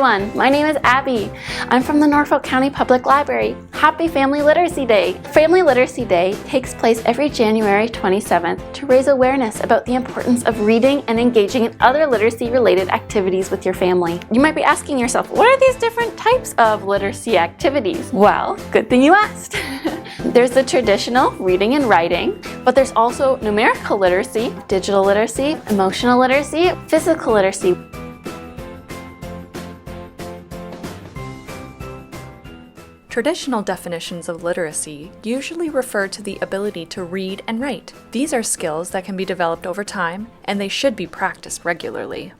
everyone, my name is Abby. I'm from the Norfolk County Public Library. Happy Family Literacy Day! Family Literacy Day takes place every January 27th to raise awareness about the importance of reading and engaging in other literacy-related activities with your family. You might be asking yourself, what are these different types of literacy activities? Well, good thing you asked. There's the traditional reading and writing, but there's also numerical literacy, digital literacy, emotional literacy, physical literacy. Traditional definitions of literacy usually refer to the ability to read and write. These are skills that can be developed over time, and they should be practiced regularly.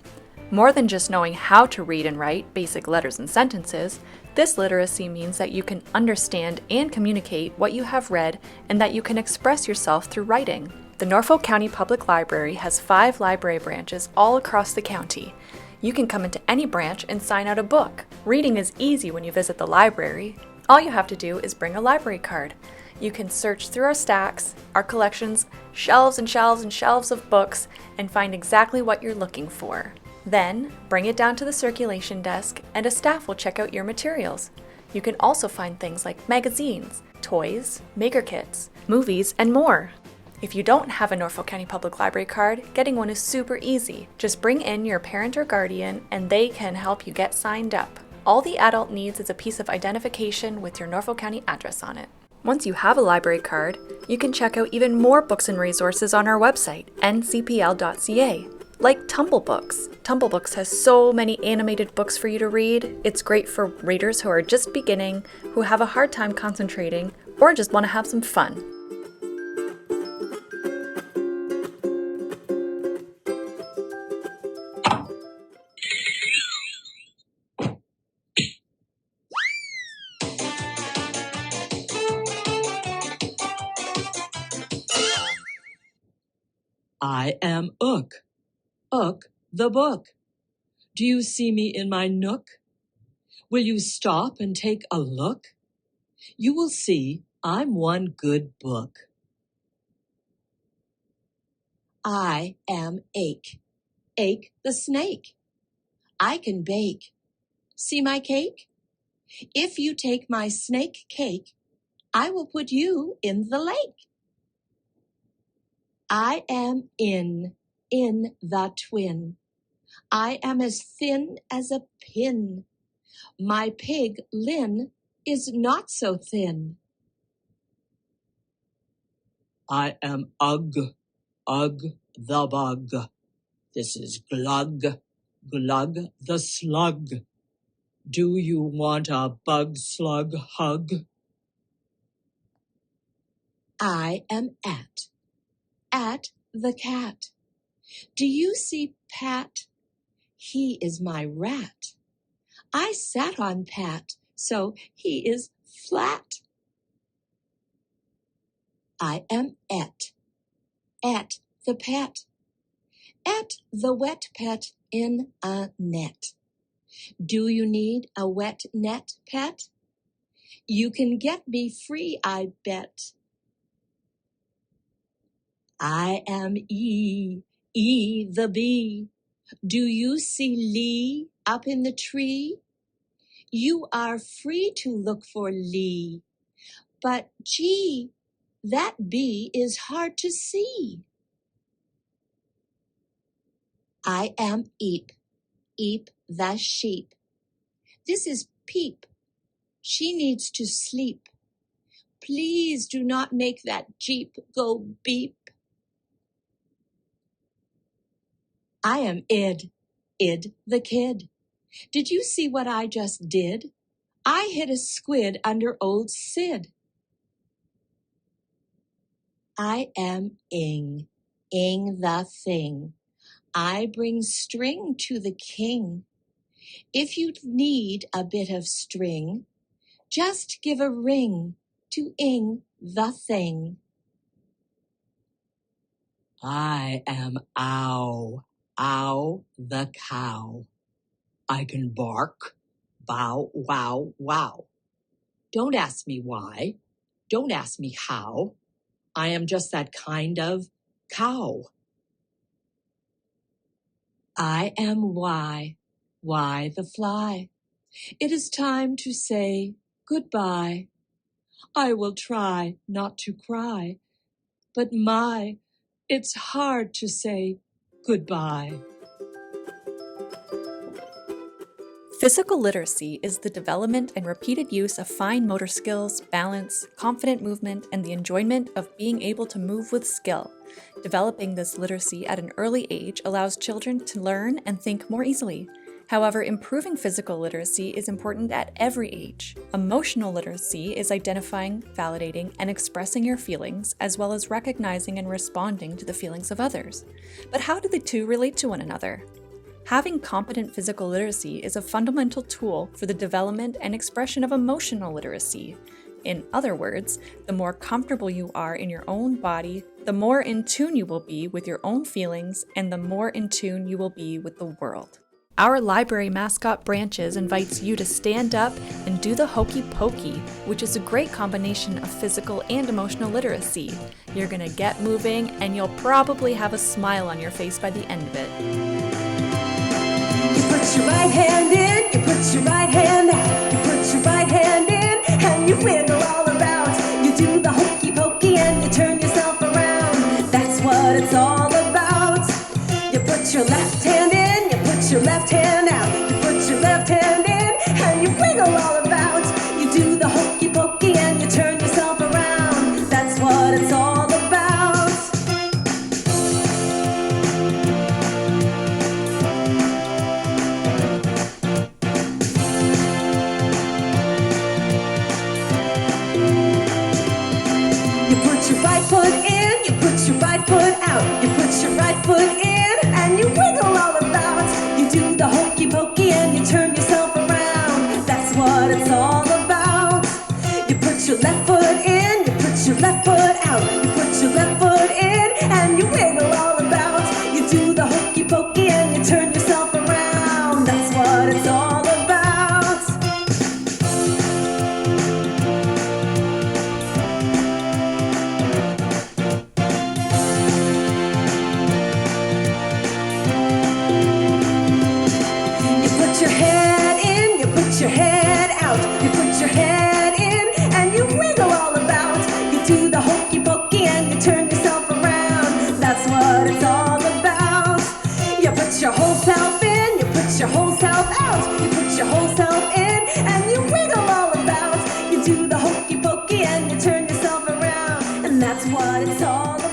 More than just knowing how to read and write basic letters and sentences, this literacy means that you can understand and communicate what you have read and that you can express yourself through writing. The Norfolk County Public Library has 5 library branches all across the county. You can come into any branch and sign out a book. Reading is easy when you visit the library. All you have to do is bring a library card. You can search through our stacks, our collections, shelves and shelves and shelves of books, and find exactly what you're looking for. Then, bring it down to the circulation desk and a staff will check out your materials. You can also find things like magazines, toys, maker kits, movies, and more. If you don't have a Norfolk County Public Library card, getting one is super easy. Just bring in your parent or guardian and they can help you get signed up. All the adult needs is a piece of identification with your Norfolk County address on it. Once you have a library card, you can check out even more books and resources on our website, ncpl.ca, like Tumble Books. Tumble Books has so many animated books for you to read. It's great for readers who are just beginning, who have a hard time concentrating, or just want to have some fun. I am Ook the book. Do you see me in my nook? Will you stop and take a look? You will see I'm one good book. I am Ache the snake. I can bake. See my cake? If you take my snake cake, I will put you in the lake. I am in the twin. I am as thin as a pin. My pig, Lynn, is not so thin. I am Ugg the bug. This is Glug the slug. Do you want a bug slug hug? I am at the cat. Do you see Pat? He is my rat. I sat on Pat, so he is flat. I am at the pet. At the wet pet in a net. Do you need a wet net, pet? You can get me free, I bet. I am E the bee. Do you see Lee up in the tree? You are free to look for Lee, but gee, that bee is hard to see. I am Eep the sheep. This is Peep. She needs to sleep. Please do not make that Jeep go beep. I am Id the kid. Did you see what I just did? I hid a squid under old Sid. I am Ing the thing. I bring string to the king. If you need a bit of string, just give a ring to Ing the thing. I am Ow the cow. I can bark, bow, wow, wow. Don't ask me why. Don't ask me how. I am just that kind of cow. I am Y Why the fly? It is time to say goodbye. I will try not to cry, but my, it's hard to say goodbye. Physical literacy is the development and repeated use of fine motor skills, balance, confident movement, and the enjoyment of being able to move with skill. Developing this literacy at an early age allows children to learn and think more easily. However, improving physical literacy is important at every age. Emotional literacy is identifying, validating, and expressing your feelings, as well as recognizing and responding to the feelings of others. But how do the two relate to one another? Having competent physical literacy is a fundamental tool for the development and expression of emotional literacy. In other words, the more comfortable you are in your own body, the more in tune you will be with your own feelings, and the more in tune you will be with the world. Our library mascot Branches invites you to stand up and do the Hokey Pokey, which is a great combination of physical and emotional literacy. You're gonna get moving, and you'll probably have a smile on your face by the end of it. You put your right hand in, you put your right hand out. You put your right hand in, and you wiggle all about. You do the Hokey Pokey and you turn yourself around. That's what it's all about. You put your left hand in, you put your left hand out. You put your left hand in, and you wiggle all about. You do the Hokey Pokey and you turn yourself around. That's what it's all about. You put your right foot in, you put your right foot out. You put your right foot in, and you wiggle all about. You do the Hokey Pokey and you turn yourself around. That's what it's all about. You put your left foot in, you put your left foot out. You put your left foot in, and you wiggle all about. You do the Hokey Pokey and you turn yourself around. That's what it's all about. Your head in, you put your head out. You put your head in, and you wiggle all about. You do the Hokey Pokey and you turn yourself around. That's what it's all about. You put your whole self in, you put your whole self out. You put your whole self in, and you wiggle all about. You do the Hokey Pokey and you turn yourself around. And that's what it's all about.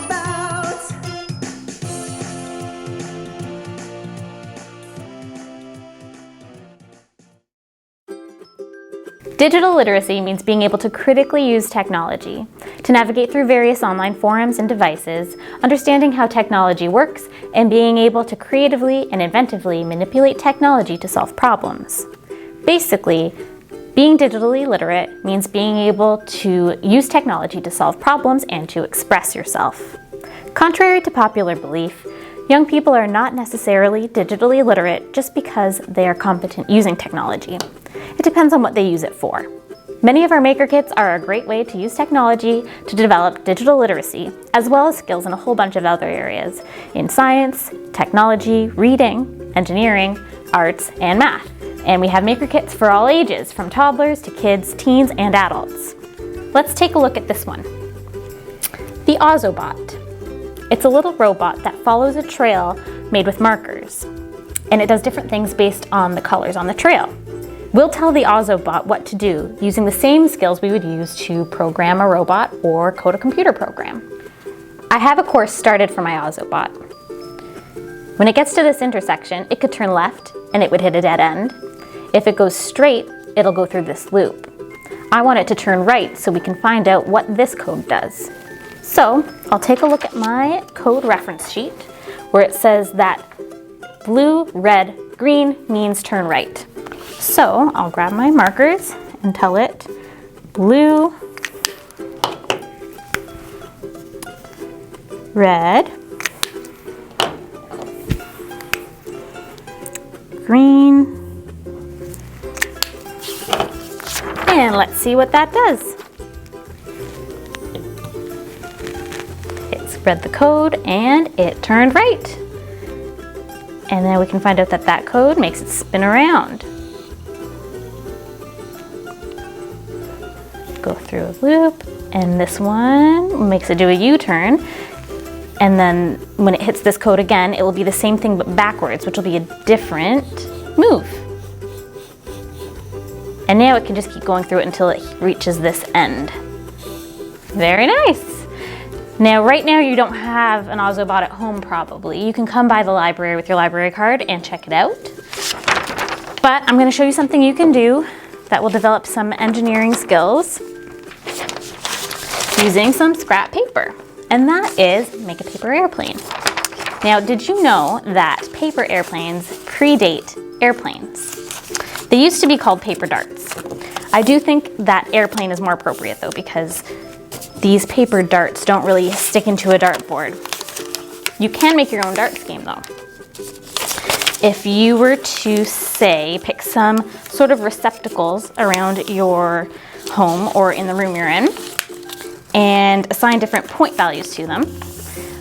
Digital literacy means being able to critically use technology, to navigate through various online forums and devices, understanding how technology works, and being able to creatively and inventively manipulate technology to solve problems. Basically, being digitally literate means being able to use technology to solve problems and to express yourself. Contrary to popular belief, young people are not necessarily digitally literate just because they are competent using technology. It depends on what they use it for. Many of our maker kits are a great way to use technology to develop digital literacy, as well as skills in a whole bunch of other areas in science, technology, reading, engineering, arts, and math. And we have maker kits for all ages, from toddlers to kids, teens, and adults. Let's take a look at this one. The Ozobot. It's a little robot that follows a trail made with markers, and it does different things based on the colors on the trail. We'll tell the Ozobot what to do using the same skills we would use to program a robot or code a computer program. I have a course started for my Ozobot. When it gets to this intersection, it could turn left and it would hit a dead end. If it goes straight, it'll go through this loop. I want it to turn right so we can find out what this code does. So I'll take a look at my code reference sheet where it says that blue, red, green means turn right. So I'll grab my markers and tell it blue, red, green, and let's see what that does. It's read the code and it turned right. And then we can find out that that code makes it spin around. Go through a loop, and this one makes it do a U-turn. And then when it hits this code again, it will be the same thing but backwards, which will be a different move. And now it can just keep going through it until it reaches this end. Very nice. Now, right now you don't have an Ozobot at home probably. You can come by the library with your library card and check it out. But I'm gonna show you something you can do that will develop some engineering skills using some scrap paper. And that is make a paper airplane. Now, did you know that paper airplanes predate airplanes? They used to be called paper darts. I do think that airplane is more appropriate though, because these paper darts don't really stick into a dartboard. You can make your own darts game though. If you were to say, pick some sort of receptacles around your home or in the room you're in and assign different point values to them.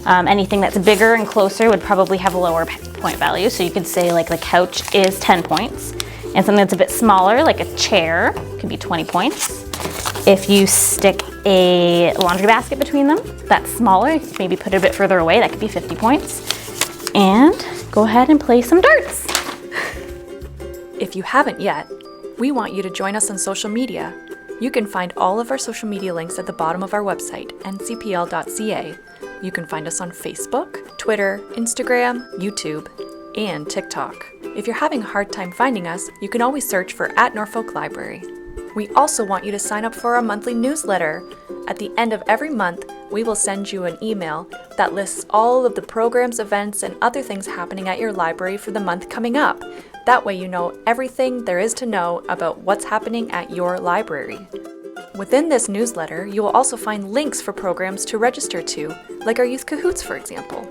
Anything that's bigger and closer would probably have a lower point value. So you could say like the couch is 10 points and something that's a bit smaller like a chair could be 20 points. If you stick a laundry basket between them, that's smaller, you could maybe put it a bit further away, that could be 50 points. And go ahead and play some darts. If you haven't yet, we want you to join us on social media. You can find all of our social media links at the bottom of our website, ncpl.ca. You can find us on Facebook, Twitter, Instagram, YouTube, and TikTok. If you're having a hard time finding us, you can always search for @Norfolk Library. We also want you to sign up for our monthly newsletter. At the end of every month, we will send you an email that lists all of the programs, events, and other things happening at your library for the month coming up. That way you know everything there is to know about what's happening at your library. Within this newsletter, you will also find links for programs to register to, like our Youth Cahoots, for example.